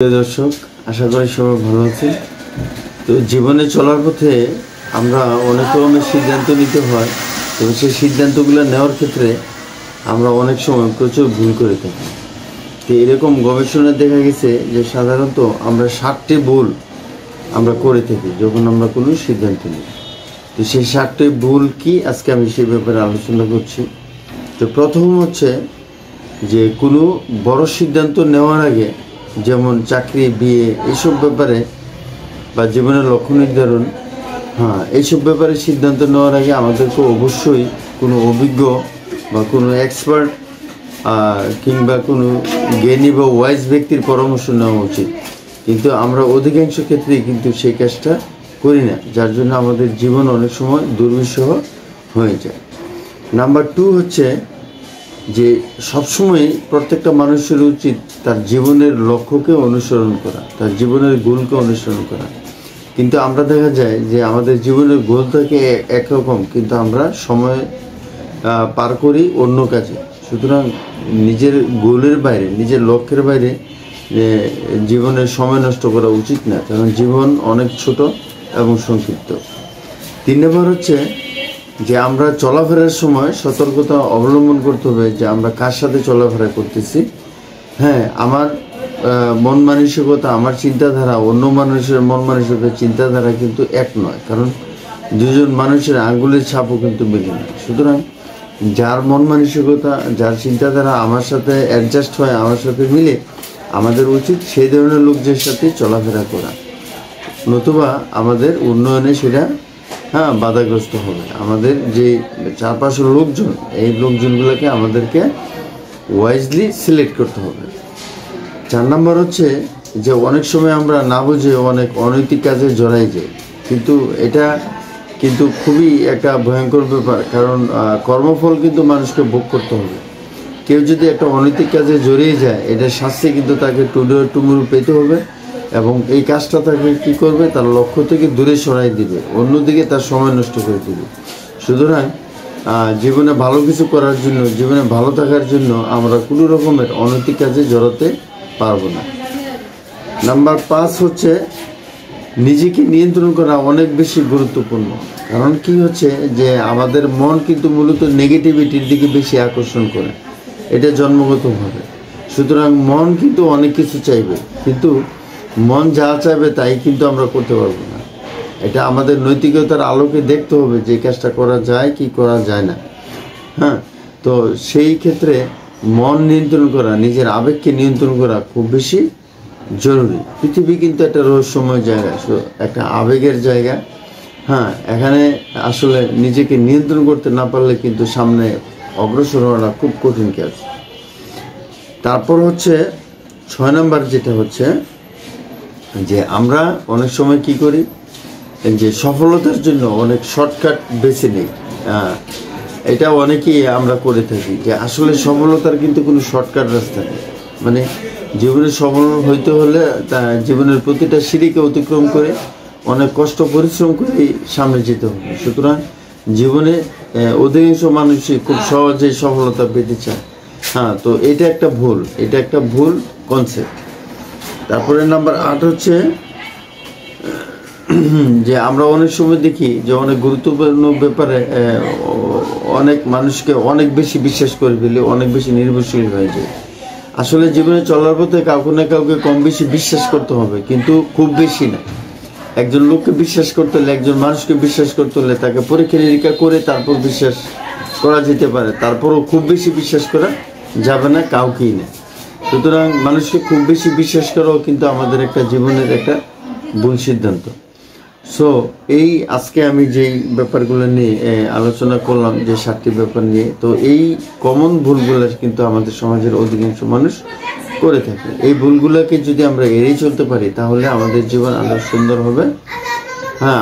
প্রিয় দর্শক, আশা করি সবাই ভালো আছেন। তো জীবনে চলার পথে আমরা অনেক রকমের সিদ্ধান্ত নিতে হয়। তো সেই সিদ্ধান্তগুলো নেওয়ার ক্ষেত্রে আমরা অনেক সময় প্রচুর ভুল করে থাকি। তো এরকম গবেষণায় দেখা গেছে যে সাধারণত আমরা 7টি ভুল আমরা করে থাকি যখন আমরা কোনো সিদ্ধান্ত নিই। তো সেই 7টি ভুল কি, আজকে আমি সেই ব্যাপারে আলোচনা করছি। তো প্রথম হচ্ছে যে কোনো বড় সিদ্ধান্ত নেওয়ার আগে, যেমন চাকরি, বিয়ে, এইসব ব্যাপারে বা জীবনের লক্ষ্য নির্ধারণ, এইসব ব্যাপারে সিদ্ধান্ত নেওয়ার আগে আমাদেরকে অবশ্যই কোনো অভিজ্ঞ বা কোনো এক্সপার্ট কিংবা কোনো জ্ঞানী বা ওয়াইজ ব্যক্তির পরামর্শ নেওয়া উচিত। কিন্তু আমরা অধিকাংশ ক্ষেত্রেই কিন্তু সেই কাজটা করি না, যার জন্য আমাদের জীবন অনেক সময় দুর্বিষহ হয়ে যায়। নাম্বার 2 হচ্ছে যে সবসময় প্রত্যেকটা মানুষের উচিত তার জীবনের লক্ষ্যকে অনুসরণ করা, তার জীবনের গোলকে অনুসরণ করা। কিন্তু আমরা দেখা যায় যে আমাদের জীবনের গোল থাকে একরকম, কিন্তু আমরা সময় পার করি অন্য কাজে। সুতরাং নিজের গোলের বাইরে, নিজের লক্ষ্যের বাইরে জীবনের সময় নষ্ট করা উচিত না, কারণ জীবন অনেক ছোট এবং সংক্ষিপ্ত। 3 নম্বর হচ্ছে যে আমরা চলাফেরার সময় সতর্কতা অবলম্বন করতে হবে যে আমরা কার সাথে চলাফেরা করতেছি। আমার মন মানসিকতা, আমার চিন্তাধারা অন্য মানুষের মন মানসিকতা, চিন্তাধারা কিন্তু এক নয়, কারণ দুজন মানুষের আঙ্গুলের ছাপও কিন্তু মিলে না। সুতরাং যার মন মানসিকতা, যার চিন্তাধারা আমার সাথে অ্যাডজাস্ট হয়, আমার সাথে মিলে, আমাদের উচিত সেই ধরনের লোকদের সাথে চলাফেরা করা, নতুবা আমাদের উন্নয়নে সেটা বাধাগ্রস্ত হবে। আমাদের যে চারপাশের লোকজন, এই লোকজনগুলোকে আমাদেরকে ওয়াইজলি সিলেক্ট করতে হবে। 4 নম্বর হচ্ছে যে অনেক সময় আমরা না বুঝে অনেক অনৈতিক কাজে জড়াই যাই, কিন্তু এটা কিন্তু খুবই একটা ভয়ঙ্কর ব্যাপার, কারণ কর্মফল কিন্তু মানুষকে ভোগ করতে হবে। কেউ যদি একটা অনৈতিক কাজে জড়িয়ে যায়, এটার শাস্তি কিন্তু তাকে টুমুরু পেতে হবে, এবং এই কাজটা তাকে কী করবে, তার লক্ষ্য থেকে দূরে সরাই দিবে, অন্যদিকে তার সময় নষ্ট করে দিবে। সুতরাং জীবনে ভালো কিছু করার জন্য, জীবনে ভালো থাকার জন্য আমরা কোনো রকমের অনৈতিক কাজে জড়াতে পারবো না। নাম্বার 5 হচ্ছে নিজেকে নিয়ন্ত্রণ করা অনেক বেশি গুরুত্বপূর্ণ। কারণ কি হচ্ছে যে আমাদের মন কিন্তু মূলত নেগেটিভিটির দিকে বেশি আকর্ষণ করে, এটা জন্মগতভাবে। সুতরাং মন কিন্তু অনেক কিছু চাইবে, কিন্তু মন যা চাইবে তাই কিন্তু আমরা করতে পারবো না। এটা আমাদের নৈতিকতার আলোকে দেখতে হবে যে কাজটা করা যায় কি করা যায় না। তো সেই ক্ষেত্রে মন নিয়ন্ত্রণ করা, নিজের আবেগকে নিয়ন্ত্রণ করা খুব বেশি জরুরি। পৃথিবী কিন্তু একটা রহস্যময় জায়গা, একটা আবেগের জায়গা। এখানে আসলে নিজেকে নিয়ন্ত্রণ করতে না পারলে কিন্তু সামনে অগ্রসর হওয়াটা খুব কঠিন কাজ। তারপর হচ্ছে 6 নম্বর, যেটা হচ্ছে যে আমরা অনেক সময় কি করি, যে সফলতার জন্য অনেক শর্টকাট বেছে নিই। এটা অনেকেই আমরা করে থাকি, যে আসলে সফলতার কিন্তু কোনো শর্টকাট রাস্তা নেই। মানে জীবনে সফল হইতে হলে জীবনের প্রতিটা সিঁড়িকে অতিক্রম করে অনেক কষ্ট পরিশ্রম করেই সামনে যেতে হবে। সুতরাং জীবনে অধিকাংশ মানুষই খুব সহজেই সফলতা পেতে চায়। তো এটা একটা ভুল কনসেপ্ট। তারপরে নাম্বার 8 হচ্ছে যে আমরা অনেক সময় দেখি যে অনেক গুরুত্বপূর্ণ ব্যাপারে অনেক মানুষকে অনেক বেশি বিশ্বাস করে ফেলে, অনেক বেশি নির্ভরশীল হয়ে যায়। আসলে জীবনে চলার পথে কাউকে না কাউকে কম বেশি বিশ্বাস করতে হবে, কিন্তু খুব বেশি না। একজন লোককে বিশ্বাস করতে হলে, একজন মানুষকে বিশ্বাস করতে হলে তাকে পরীক্ষা নিরীক্ষা করে তারপর বিশ্বাস করা যেতে পারে। তারপরও খুব বেশি বিশ্বাস করা যাবে না, কাউকেই না। সুতরাং মানুষকে খুব বেশি বিশ্বাস করাও কিন্তু আমাদের একটা জীবনের একটা ভুল সিদ্ধান্ত। এই আজকে আমি যেই ব্যাপারগুলো নিয়ে আলোচনা করলাম, যে 7টি ব্যাপার নিয়ে, তো এই কমন ভুলগুলো কিন্তু আমাদের সমাজের অধিকাংশ মানুষ করে থাকে। এই ভুলগুলোকে যদি আমরা এড়িয়ে চলতে পারি, তাহলে আমাদের জীবন আরও সুন্দর হবে,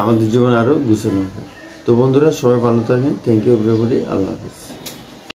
আমাদের জীবন আরও গুছানো হবে। তো বন্ধুরা, সবাই ভালো থাকেন। Thank you everybody. আল্লাহ হাফিজ।